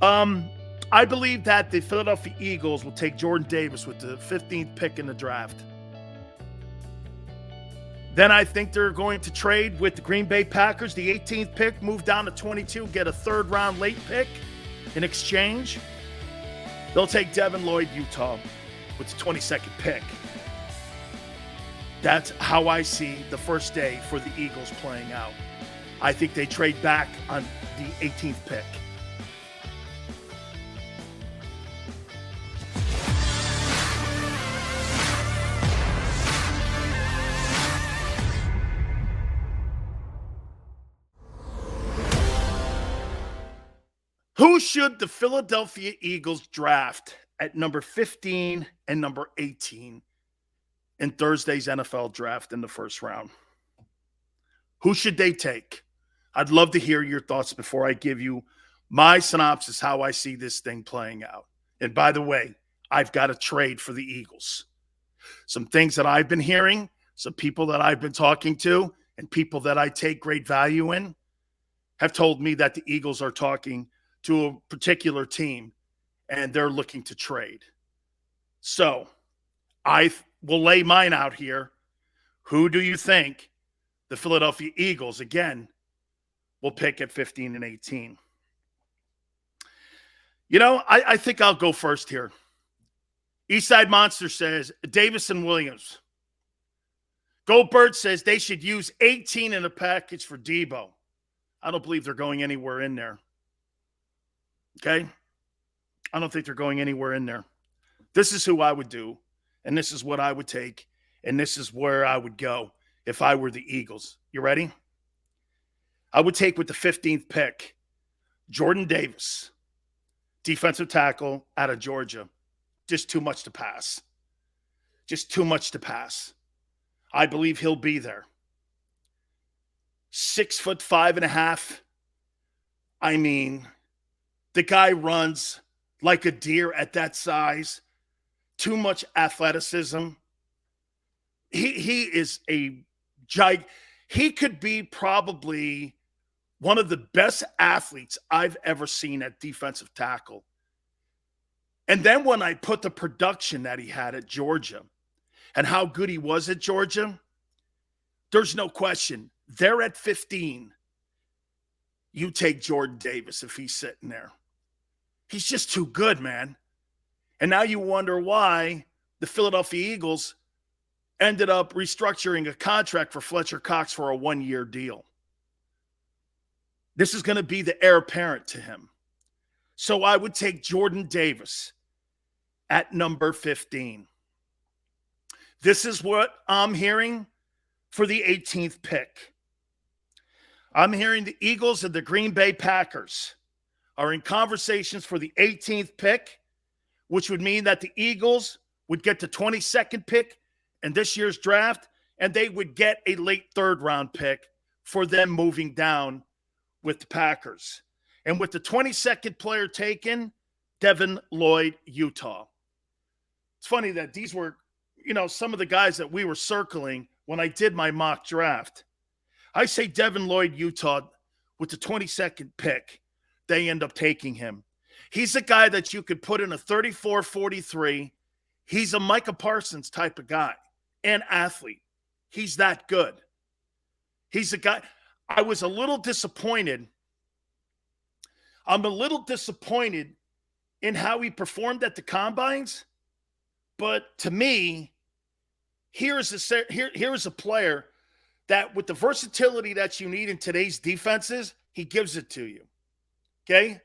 Um, I believe that the Philadelphia Eagles will take Jordan Davis with the 15th pick in the draft. Then I think they're going to trade with the Green Bay Packers, the 18th pick, move down to 22, get a third-round late pick in exchange. They'll take Devin Lloyd, Utah, with the 22nd pick. That's how I see the first day for the Eagles playing out. I think they trade back on the 18th pick. Who should the Philadelphia Eagles draft at number 15 and number 18 in Thursday's NFL draft in the first round? Who should they take? I'd love to hear your thoughts before I give you my synopsis, how I see this thing playing out. And by the way, I've got a trade for the Eagles. Some things that I've been hearing, some people that I've been talking to, and people that I take great value in have told me that the Eagles are talking to a particular team and they're looking to trade. So I will lay mine out here. Who do you think the Philadelphia Eagles, again, will pick at 15 and 18? You know, I think I'll go first here. Eastside Monster says Davis and Williams. Goldberg says they should use 18 in a package for Debo. I don't believe they're going anywhere in there. Okay? I don't think they're going anywhere in there. This is who I would do, and this is what I would take, and this is where I would go if I were the Eagles. You ready? I would take with the 15th pick, Jordan Davis, defensive tackle out of Georgia. Just too much to pass. Just too much to pass. I believe he'll be there. 6'5.5". I mean, the guy runs like a deer at that size. Too much athleticism. He is a giant. He could be probably one of the best athletes I've ever seen at defensive tackle. And then when I put the production that he had at Georgia and how good he was at Georgia, there's no question. They're at 15. You take Jordan Davis if he's sitting there. He's just too good, man. And now you wonder why the Philadelphia Eagles ended up restructuring a contract for Fletcher Cox for a 1-year deal. This is going to be the heir apparent to him. So I would take Jordan Davis at number 15. This is what I'm hearing for the 18th pick. I'm hearing the Eagles and the Green Bay Packers are in conversations for the 18th pick, which would mean that the Eagles would get the 22nd pick in this year's draft, and they would get a late third-round pick for them moving down with the Packers. And with the 22nd player taken, Devin Lloyd, Utah. It's funny that these were, some of the guys that we were circling when I did my mock draft. I say Devin Lloyd, Utah, with the 22nd pick, they end up taking him. He's a guy that you could put in a 34-43. He's a Micah Parsons type of guy and athlete. He's that good. He's a guy. I was a little disappointed. I'm a little disappointed in how he performed at the combines. But to me, here's a player that with the versatility that you need in today's defenses, he gives it to you. Okay?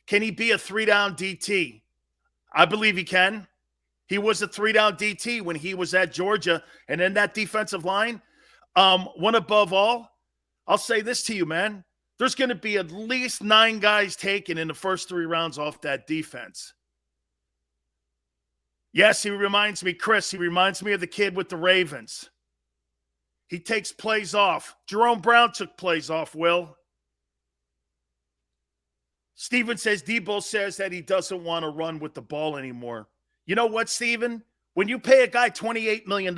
Can he be a 3-down DT? I believe he can. He was a 3-down DT when he was at Georgia. And in that defensive line, one above all, I'll say this to you, man. There's going to be at least 9 guys taken in the first 3 rounds off that defense. Yes, he reminds me of the kid with the Ravens. He takes plays off. Jerome Brown took plays off, Will. Steven says Debo says that he doesn't want to run with the ball anymore. You know what, Steven? When you pay a guy $28 million,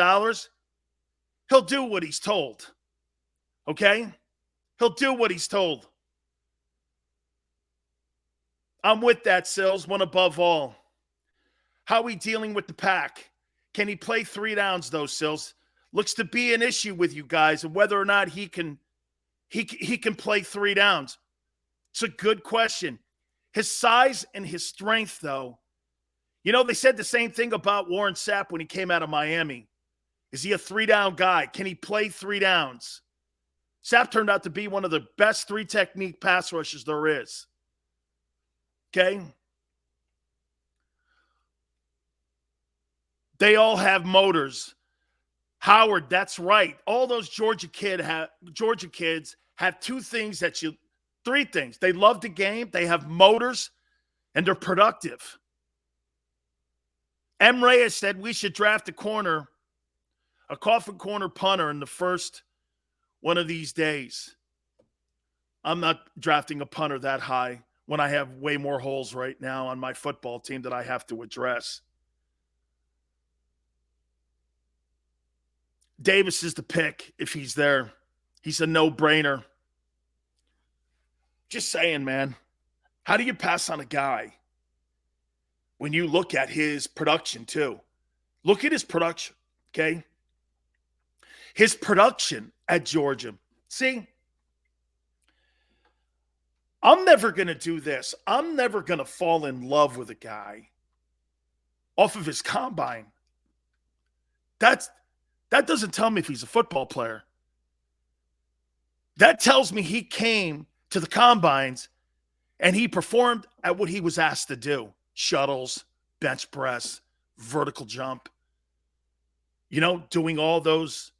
he'll do what he's told. Okay? He'll do what he's told. I'm with that, Sills. One above all. How are we dealing with the pack? Can he play 3 downs, though, Sills? Looks to be an issue with you guys, and whether or not he can play 3 downs. It's a good question. His size and his strength, though. You know, they said the same thing about Warren Sapp when he came out of Miami. Is he a 3-down guy? Can he play 3 downs? Sapp turned out to be one of the best 3-technique pass rushers there is. Okay? They all have motors. Howard, that's right. All those Georgia kids have 3 things. They love the game, they have motors, and they're productive. M. Reyes said we should draft a coffin corner punter in the first one of these days. I'm not drafting a punter that high when I have way more holes right now on my football team that I have to address. Davis is the pick if he's there. He's a no-brainer. Just saying, man. How do you pass on a guy when you look at his production, too? Look at his production, okay? His production at Georgia. See, I'm never going to do this. I'm never going to fall in love with a guy off of his combine. That doesn't tell me if he's a football player. That tells me he came to the combines and he performed at what he was asked to do. Shuttles, bench press, vertical jump. You know, doing all those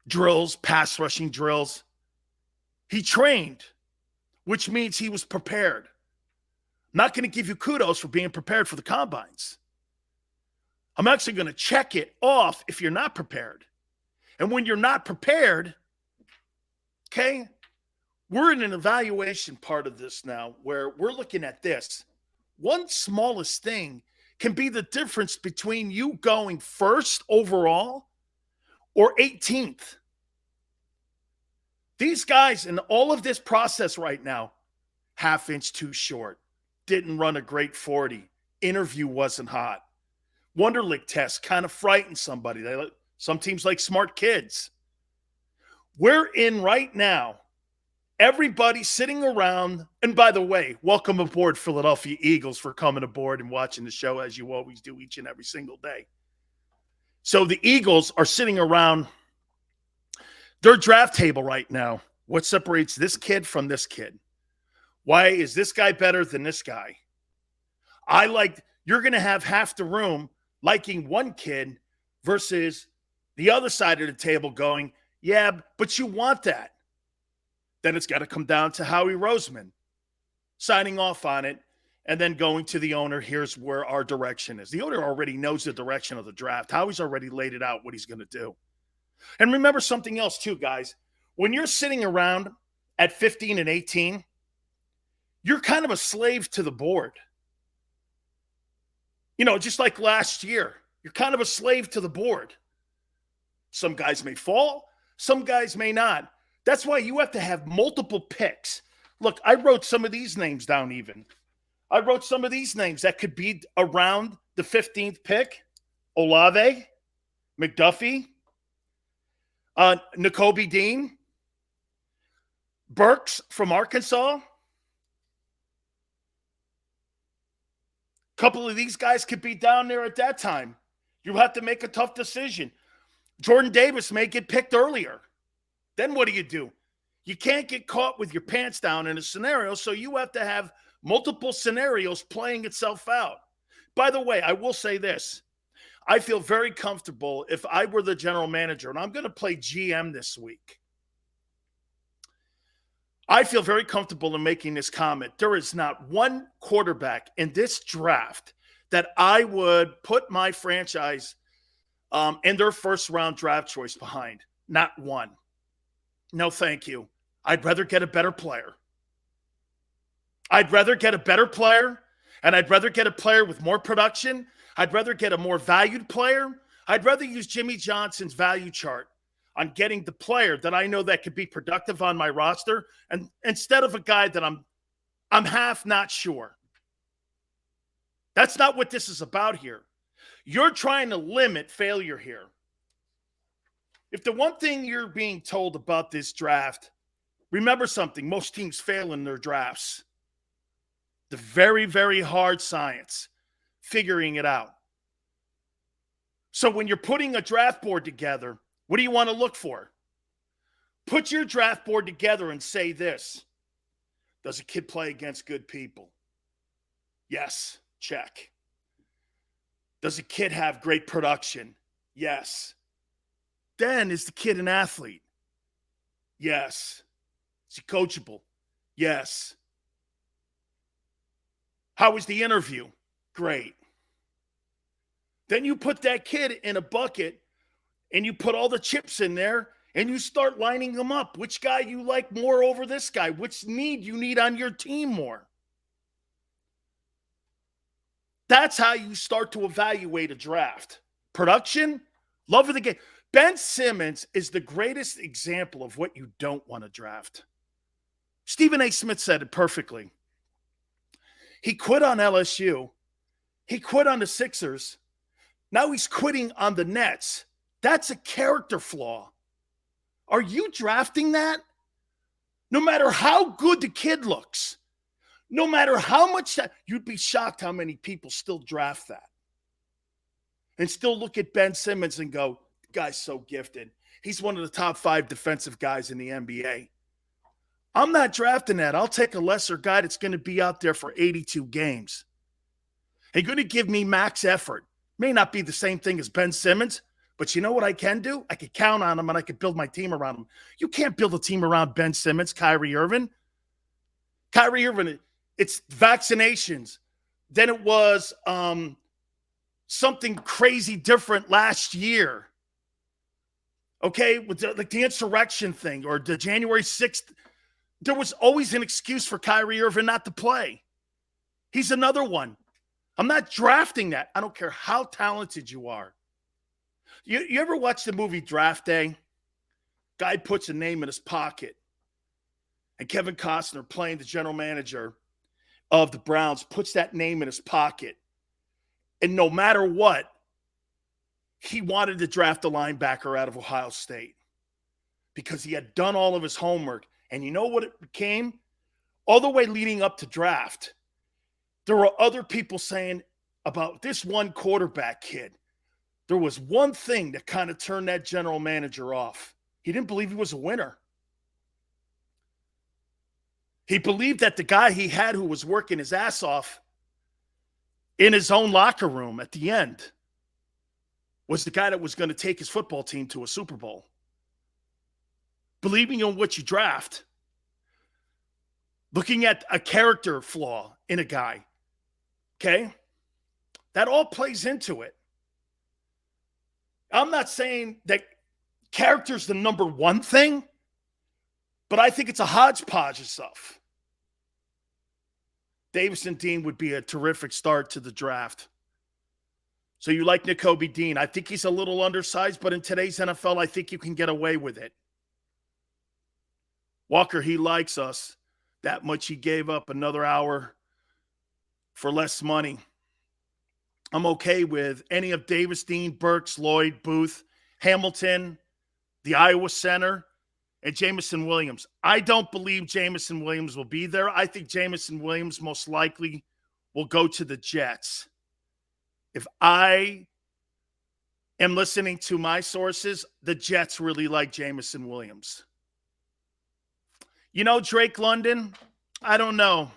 drills, pass rushing drills. He trained, which means he was prepared. I'm not going to give you kudos for being prepared for the combines. I'm actually going to check it off if you're not prepared. And when you're not prepared, okay, we're in an evaluation part of this now where we're looking at this. One smallest thing can be the difference between you going first overall or 18th. These guys in all of this process right now, 1/2 inch too short, didn't run a great 40, interview wasn't hot. Wonderlic test kind of frightened somebody. Some teams like smart kids. We're in right now. Everybody sitting around. And by the way, welcome aboard, Philadelphia Eagles, for coming aboard and watching the show as you always do each and every single day. So the Eagles are sitting around their draft table right now. What separates this kid from this kid? Why is this guy better than this guy? You're going to have half the room liking one kid versus the other side of the table going, yeah, but you want that. Then it's got to come down to Howie Roseman signing off on it and then going to the owner. Here's where our direction is. The owner already knows the direction of the draft. Howie's already laid it out what he's going to do. And remember something else too, guys. When you're sitting around at 15 and 18, you're kind of a slave to the board. You know, just like last year, you're kind of a slave to the board. Some guys may fall, some guys may not. That's why you have to have multiple picks. Look, I wrote some of these names down even. I wrote some of these names that could be around the 15th pick. Olave, McDuffie, Nakobe Dean, Burks from Arkansas. Couple of these guys could be down there at that time. You have to make a tough decision. Jordan Davis may get picked earlier. Then what do? You can't get caught with your pants down in a scenario, so you have to have multiple scenarios playing itself out. By the way, I will say this. I feel very comfortable if I were the general manager, and I'm going to play GM this week. I feel very comfortable in making this comment. There is not one quarterback in this draft that I would put my franchise in their first-round draft choice behind. Not one. No, thank you. I'd rather get a better player. I'd rather get a better player, and I'd rather get a player with more production. I'd rather get a more valued player. I'd rather use Jimmy Johnson's value chart on getting the player that I know that could be productive on my roster, and instead of a guy that I'm half not sure. That's not what this is about here. You're trying to limit failure here. If the one thing you're being told about this draft, remember something, most teams fail in their drafts. The very, very hard science, figuring it out. So when you're putting a draft board together, what do you want to look for? Put your draft board together and say this. Does a kid play against good people? Yes, check. Does a kid have great production? Yes. Then is the kid an athlete? Yes. Is he coachable? Yes. How was the interview? Great. Then you put that kid in a bucket and you put all the chips in there and you start lining them up. Which guy you like more over this guy? Which need you need on your team more? That's how you start to evaluate a draft. Production, love of the game. Ben Simmons is the greatest example of what you don't want to draft. Stephen A. Smith said it perfectly. He quit on LSU. He quit on the Sixers. Now he's quitting on the Nets. That's a character flaw. Are you drafting that? No matter how good the kid looks, no matter how much that, you'd be shocked how many people still draft that and still look at Ben Simmons and go, the guy's so gifted. He's one of the top 5 defensive guys in the NBA. I'm not drafting that. I'll take a lesser guy that's going to be out there for 82 games. He's going to give me max effort. May not be the same thing as Ben Simmons, but you know what I can do? I can count on him and I can build my team around him. You can't build a team around Ben Simmons, Kyrie Irving. Kyrie Irving, it's vaccinations. Then it was something crazy different last year. Okay, with the insurrection thing or the January 6th. There was always an excuse for Kyrie Irving not to play. He's another one. I'm not drafting that. I don't care how talented you are. You ever watch the movie Draft Day? Guy puts a name in his pocket. And Kevin Costner, playing the general manager of the Browns, puts that name in his pocket. And no matter what, he wanted to draft a linebacker out of Ohio State because he had done all of his homework. And you know what it became? All the way leading up to draft, there were other people saying about this one quarterback kid. There was one thing that kind of turned that general manager off. He didn't believe he was a winner. He believed that the guy he had who was working his ass off in his own locker room at the end was the guy that was going to take his football team to a Super Bowl. Believing in what you draft, looking at a character flaw in a guy, okay? That all plays into it. I'm not saying that character's the number one thing, but I think it's a hodgepodge of stuff. Davison Dean would be a terrific start to the draft. So you like Nakobe Dean. I think he's a little undersized, but in today's NFL, I think you can get away with it. Walker, he likes us that much. He gave up another hour for less money. I'm okay with any of Davis, Dean, Burks, Lloyd, Booth, Hamilton, the Iowa center, and Jamison Williams. I don't believe Jamison Williams will be there. I think Jamison Williams most likely will go to the Jets. If I am listening to my sources, the Jets really like Jamison Williams. You know, Drake London, I don't know.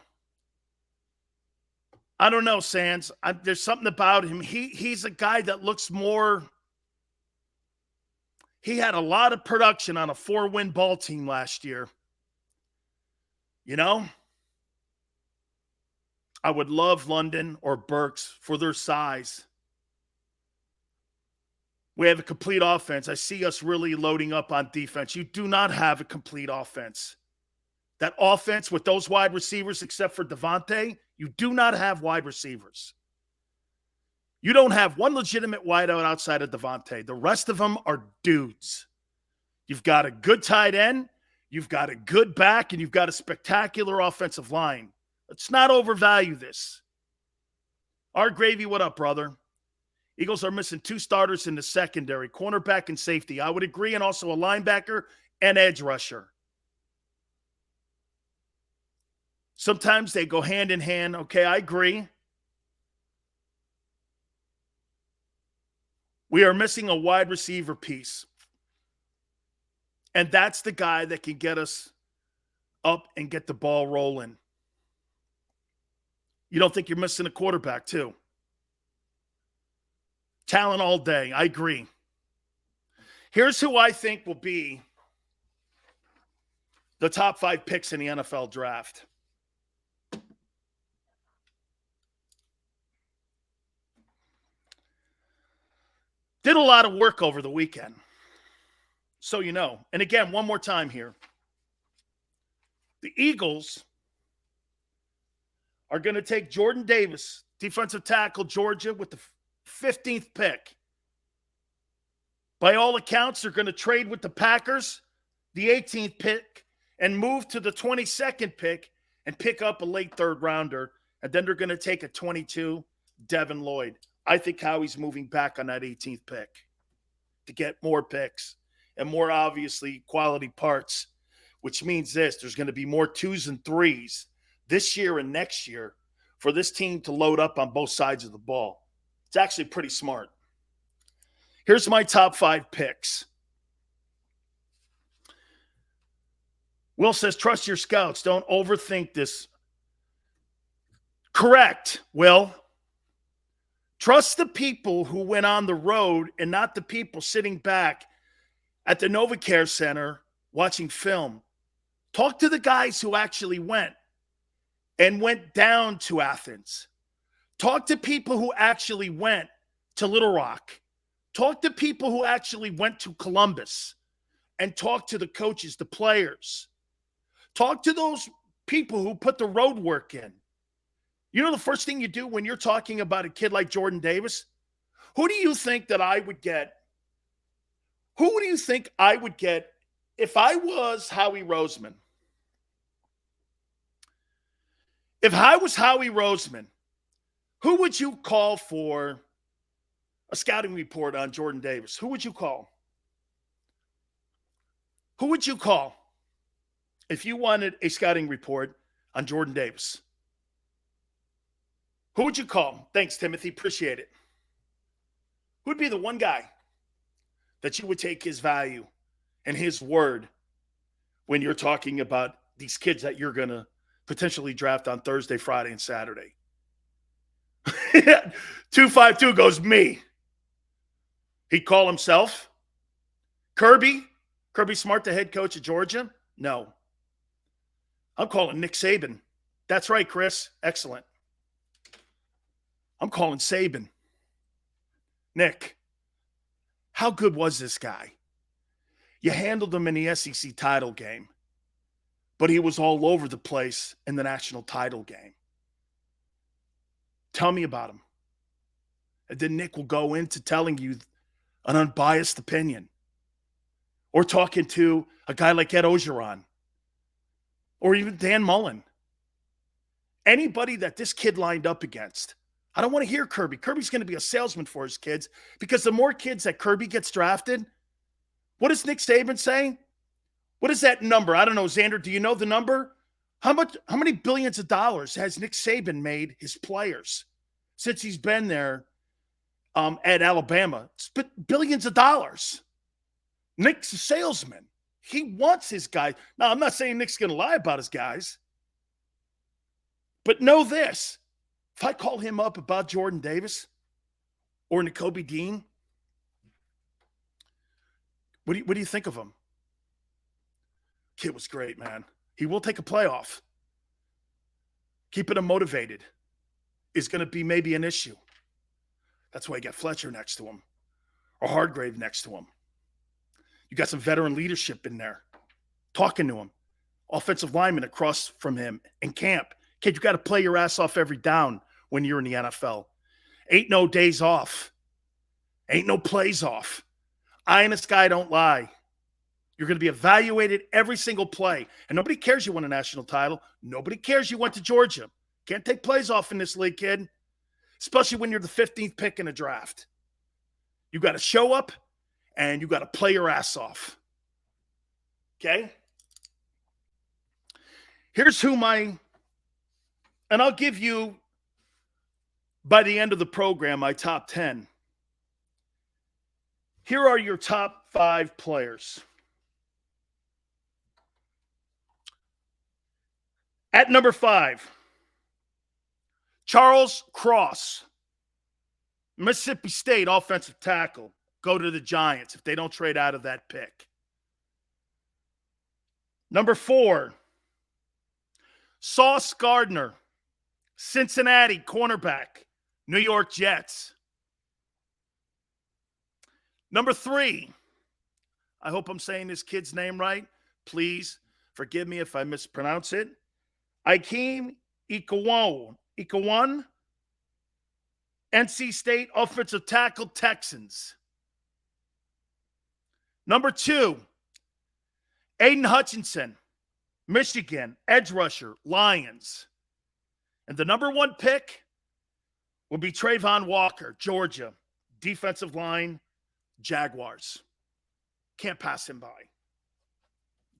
I don't know, Sands. There's something about him. He's a guy that looks more. He had a lot of production on a 4-win ball team last year. You know? I would love London or Burks for their size. We have a complete offense. I see us really loading up on defense. You do not have a complete offense. That offense with those wide receivers, except for Devontae, you do not have wide receivers. You don't have one legitimate wideout outside of Devontae. The rest of them are dudes. You've got a good tight end, you've got a good back, and you've got a spectacular offensive line. Let's not overvalue this. Our Gravy, what up, brother? Eagles are missing 2 starters in the secondary, cornerback and safety. I would agree, and also a linebacker and edge rusher. Sometimes they go hand in hand. Okay, I agree. We are missing a wide receiver piece. And that's the guy that can get us up and get the ball rolling. You don't think you're missing a quarterback, too? Talent all day. I agree. Here's who I think will be the top 5 picks in the NFL draft. Did a lot of work over the weekend. So you know. And again, one more time here. The Eagles are going to take Jordan Davis, defensive tackle, Georgia, with the 15th pick. By all accounts, they're going to trade with the Packers, the 18th pick, and move to the 22nd pick and pick up a late third rounder. And then they're going to take a 22, Devin Lloyd. I think Howie's moving back on that 18th pick to get more picks and more, obviously, quality parts, which means this. There's going to be more 2s and 3s this year and next year for this team to load up on both sides of the ball. It's actually pretty smart. Here's my top 5 picks. Will says, trust your scouts. Don't overthink this. Correct, Will. Trust the people who went on the road and not the people sitting back at the NovaCare Center watching film. Talk to the guys who actually went and went down to Athens. Talk to people who actually went to Little Rock. Talk to people who actually went to Columbus and talk to the coaches, the players. Talk to those people who put the road work in. You know the first thing you do when you're talking about a kid like Jordan Davis? Who do you think that I would get? Who do you think I would get if I was Howie Roseman? If I was Howie Roseman, who would you call for a scouting report on Jordan Davis? Who would you call? Who would you call if you wanted a scouting report on Jordan Davis? Who would you call? Thanks, Timothy. Appreciate it. Who would be the one guy that you would take his value and his word when you're talking about these kids that you're going to potentially draft on Thursday, Friday, and Saturday? 252 goes me. He'd call himself. Kirby Smart, the head coach of Georgia? No. I'm calling Nick Saban. That's right, Chris. Excellent. I'm calling Saban. Nick, how good was this guy? You handled him in the SEC title game, but he was all over the place in the national title game. Tell me about him. And then Nick will go into telling you an unbiased opinion. Or talking to a guy like Ed Ogeron. Or even Dan Mullen. Anybody that this kid lined up against. I don't want to hear Kirby. Kirby's going to be a salesman for his kids because the more kids that Kirby gets drafted, what does Nick Saban say? What is that number? I don't know, Xander, do you know the number? How many billions of dollars has Nick Saban made his players since he's been there at Alabama? It's billions of dollars. Nick's a salesman. He wants his guys. Now, I'm not saying Nick's going to lie about his guys, but know this. If I call him up about Jordan Davis or Nakobe Dean, what do you think of him? Kid was great, man. He will take a playoff. Keeping him motivated is going to be maybe an issue. That's why you got Fletcher next to him or Hargrave next to him. You got some veteran leadership in there talking to him. Offensive lineman across from him in camp. Kid, you got to play your ass off every down when you're in the NFL. Ain't no days off. Ain't no plays off. Eye in the sky don't lie. You're going to be evaluated every single play. And nobody cares you won a national title. Nobody cares you went to Georgia. Can't take plays off in this league, kid. especially when you're the 15th pick in a draft. You got to show up and you got to play your ass off. Okay? Here's who and I'll give you, by the end of the program, my top 10. Here are your top 5 players. At number 5, Charles Cross, Mississippi State offensive tackle. Go to the Giants if they don't trade out of that pick. Number 4, Sauce Gardner, Cincinnati cornerback, New York Jets. Number 3, I hope I'm saying this kid's name right. Please forgive me if I mispronounce it. JAKIB Media, NC State offensive tackle, Texans. Number 2, Aiden Hutchinson, Michigan, edge rusher, Lions. And the number 1 pick will be Trayvon Walker, Georgia, defensive line, Jaguars. Can't pass him by.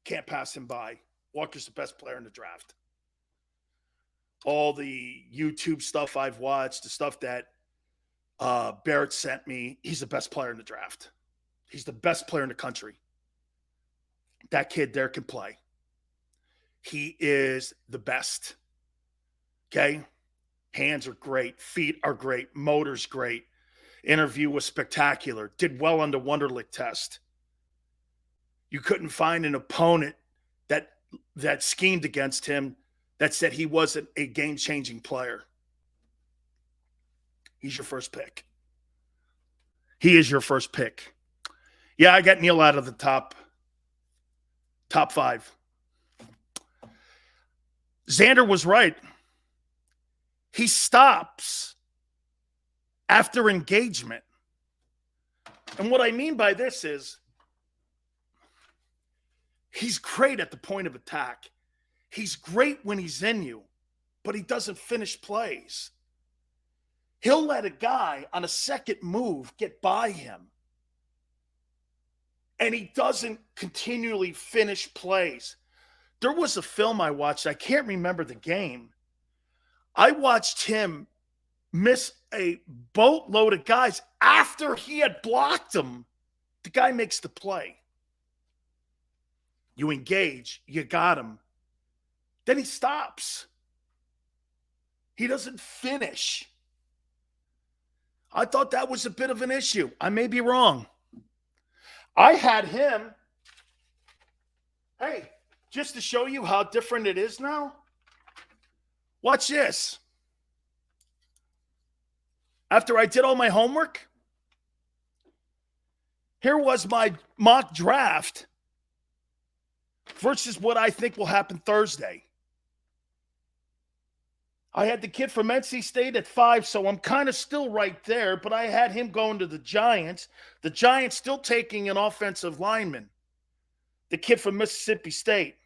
Can't pass him by. Walker's the best player in the draft. All the YouTube stuff I've watched, the stuff that Barrett sent me, he's the best player in the draft. He's the best player in the country. That kid there can play. He is the best. Okay? Hands are great. Feet are great. Motor's great. Interview was spectacular. Did well on the Wonderlic test. You couldn't find an opponent that schemed against him that said he wasn't a game-changing player. He's your first pick. He is your first pick. Yeah, I got Neil out of the top 5. Xander was right. He stops after engagement. And what I mean by this is he's great at the point of attack. He's great when he's in you, but he doesn't finish plays. He'll let a guy on a second move get by him. And he doesn't continually finish plays. There was a film I watched. I can't remember the game. I watched him miss a boatload of guys after he had blocked them. The guy makes the play. You engage. You got him. Then he stops. He doesn't finish. I thought that was a bit of an issue. I may be wrong. I had him. Hey, just to show you how different it is now, watch this. After I did all my homework, here was my mock draft versus what I think will happen Thursday. I had the kid from NC State at 5, so I'm kind of still right there, but I had him going to the Giants. The Giants still taking an offensive lineman, the kid from Mississippi State.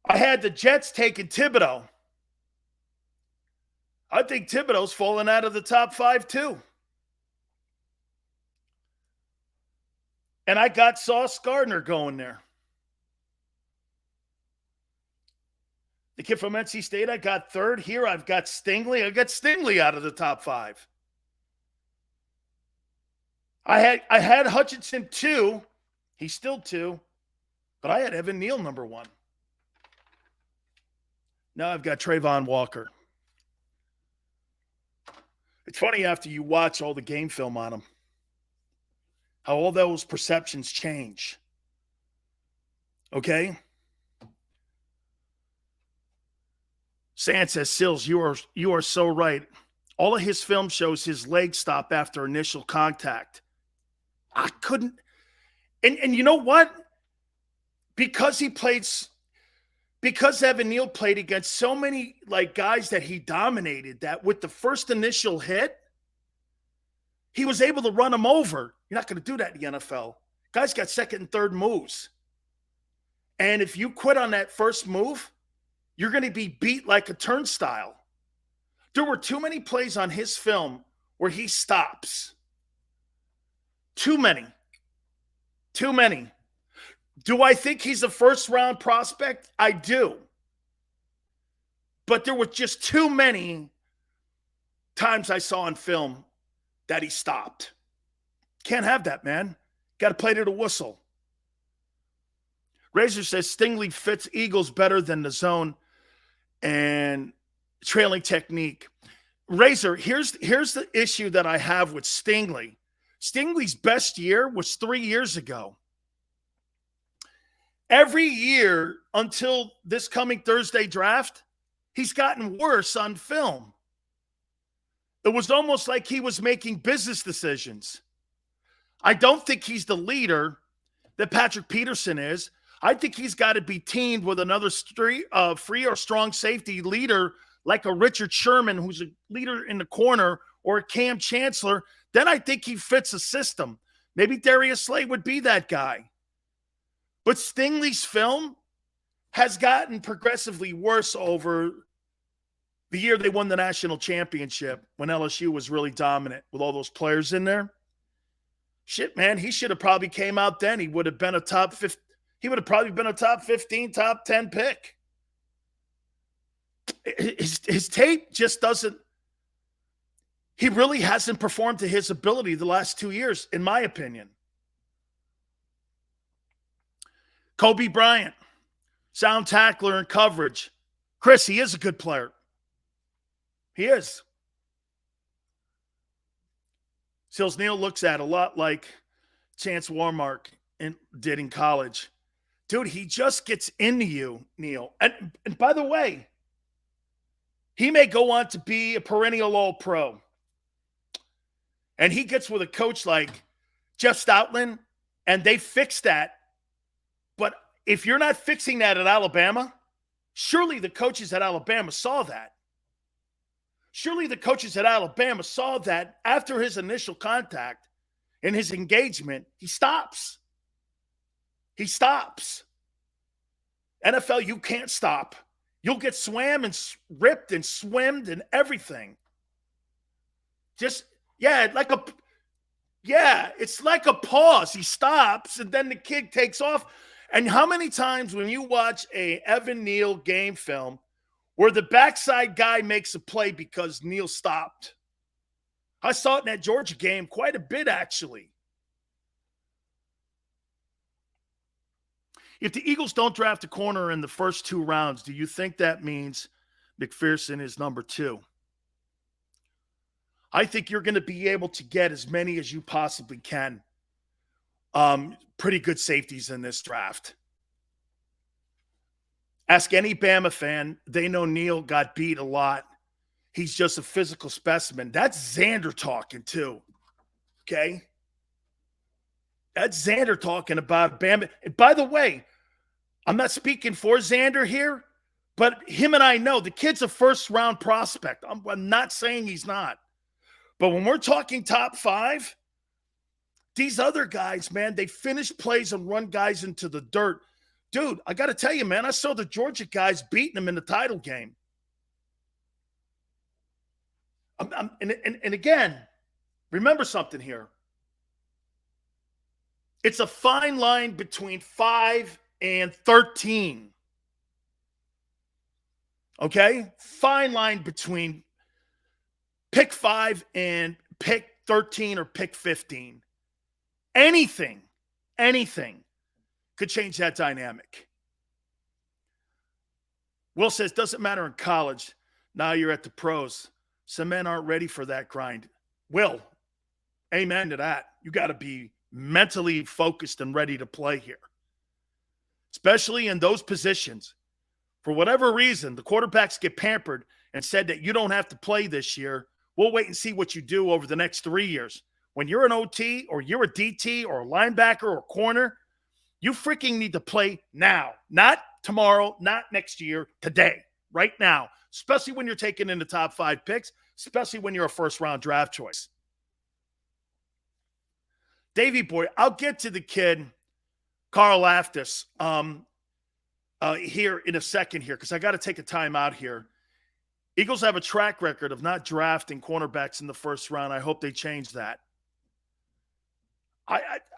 I had the Jets taking Thibodeau. I think Thibodeau's fallen out of the top 5 too. And I got Sauce Gardner going there. The kid from NC State, I got 3rd. Here I've got Stingley. I got Stingley out of the top 5. I had Hutchinson 2. He's still 2. But I had Evan Neal number 1. Now I've got Trayvon Walker. It's funny after you watch all the game film on him, how all those perceptions change. Okay? Sand says, Sills, you are so right. All of his film shows his leg stop after initial contact. I couldn't. And you know what? Because Evan Neal played against so many guys that he dominated, that with the first initial hit, he was able to run him over. You're not going to do that in the NFL. Guys got second and third moves. And if you quit on that first move, you're going to be beat like a turnstile. There were too many plays on his film where he stops. Too many. Too many. Do I think he's a first-round prospect? I do. But there were just too many times I saw on film that he stopped. Can't have that, man. Got to play to the whistle. Razor says Stingley fits Eagles better than the zone and trailing technique. Razor, here's the issue that I have with Stingley. Stingley's best year was 3 years ago. Every year until this coming Thursday draft, he's gotten worse on film. It was almost like he was making business decisions. I don't think he's the leader that Patrick Peterson is. I think he's got to be teamed with another free or strong safety leader like a Richard Sherman, who's a leader in the corner, or a Cam Chancellor. Then I think he fits a system. Maybe Darius Slay would be that guy. But Stingley's film has gotten progressively worse over the year they won the national championship when LSU was really dominant with all those players in there. Shit, man, he should have probably came out then. He would have been a top 15. He would have probably been a top 15, top 10 pick. His tape just doesn't. He really hasn't performed to his ability the last 2 years, in my opinion. Kobe Bryant, sound tackler and coverage. Chris, he is a good player. He is. Sills Neal looks at a lot like Chance Warmark did in college. Dude, he just gets into you, Neal. And by the way, he may go on to be a perennial All-Pro. And he gets with a coach like Jeff Stoutland, and they fix that. But if you're not fixing that at Alabama, surely the coaches at Alabama saw that. Surely the coaches at Alabama saw that after his initial contact and his engagement, he stops. He stops. NFL, you can't stop. You'll get swam and ripped and swimmed and everything. It's like a pause. He stops and then the kid takes off. And how many times when you watch a Evan Neal game film where the backside guy makes a play because Neal stopped? I saw it in that Georgia game quite a bit, actually. If the Eagles don't draft a corner in the first 2 rounds, do you think that means McPherson is number 2? I think you're going to be able to get as many as you possibly can. Pretty good safeties in this draft. Ask any Bama fan. They know Neal got beat a lot. He's just a physical specimen. That's Xander talking too. Okay? That's Xander talking about Bama. And by the way, I'm not speaking for Xander here, but him and I know the kid's a first-round prospect. I'm not saying he's not. But when we're talking top 5, these other guys, man, they finish plays and run guys into the dirt. Dude, I got to tell you, man, I saw the Georgia guys beating them in the title game. And again, remember something here. It's a fine line between 5 and 13. Okay? Fine line between pick 5 and pick 13 or pick 15. Anything could change that dynamic. Will says, doesn't matter in college. Now you're at the pros. Some men aren't ready for that grind. Will, amen to that. You got to be mentally focused and ready to play here, especially in those positions. For whatever reason, the quarterbacks get pampered and said that you don't have to play this year. We'll wait and see what you do over the next 3 years. When you're an OT or you're a DT or a linebacker or a corner, you freaking need to play now. Not tomorrow, not next year, today, right now. Especially when you're taking in the top 5 picks, especially when you're a first-round draft choice. Davey boy, I'll get to the kid, Carl Aftis, here in a second here, because I got to take a time out here. Eagles have a track record of not drafting cornerbacks in the first round. I hope they change that.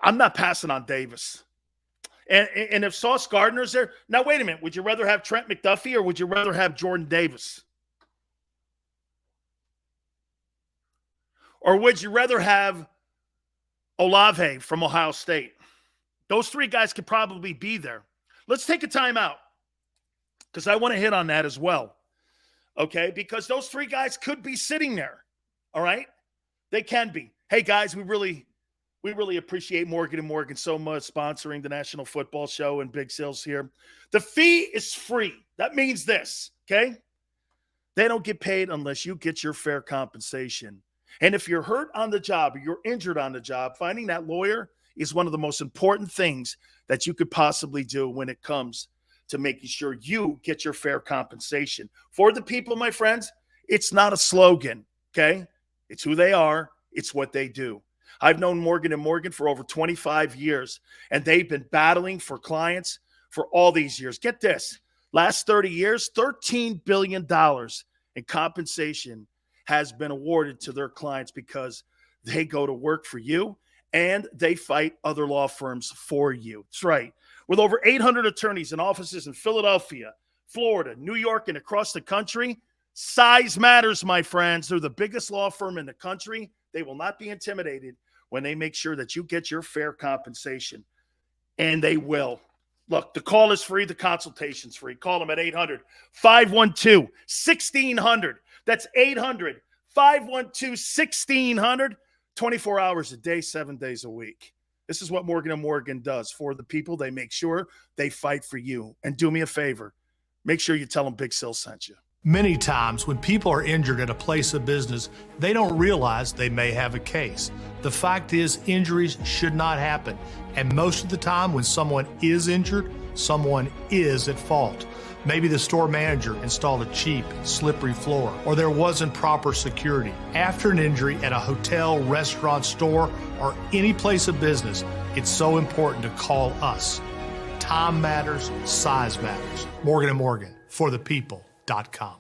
I'm not passing on Davis. And if Sauce Gardner's there, now wait a minute. Would you rather have Trent McDuffie or would you rather have Jordan Davis? Or would you rather have Olave from Ohio State? Those three guys could probably be there. Let's take a timeout because I want to hit on that as well. Okay? Because those three guys could be sitting there. All right? They can be. Hey, guys, we really appreciate Morgan & Morgan so much sponsoring the National Football Show and Big Sales here. The fee is free. That means this, okay? They don't get paid unless you get your fair compensation. And if you're hurt on the job or you're injured on the job, finding that lawyer is one of the most important things that you could possibly do when it comes to making sure you get your fair compensation. For the people, my friends, it's not a slogan, okay? It's who they are. It's what they do. I've known Morgan & Morgan for over 25 years, and they've been battling for clients for all these years. Get this. Last 30 years, $13 billion in compensation has been awarded to their clients because they go to work for you and they fight other law firms for you. That's right. With over 800 attorneys and offices in Philadelphia, Florida, New York, and across the country, size matters, my friends. They're the biggest law firm in the country. They will not be intimidated when they make sure that you get your fair compensation. And they will. Look, the call is free. The consultation's free. Call them at 800-512-1600. That's 800-512-1600. 24 hours a day, 7 days a week. This is what Morgan & Morgan does for the people. They make sure they fight for you. And do me a favor. Make sure you tell them Big Sil sent you. Many times when people are injured at a place of business, they don't realize they may have a case. The fact is, injuries should not happen. And most of the time when someone is injured, someone is at fault. Maybe the store manager installed a cheap, slippery floor, or there wasn't proper security. After an injury at a hotel, restaurant, store, or any place of business, it's so important to call us. Time matters, size matters. Morgan & Morgan, for the people.com.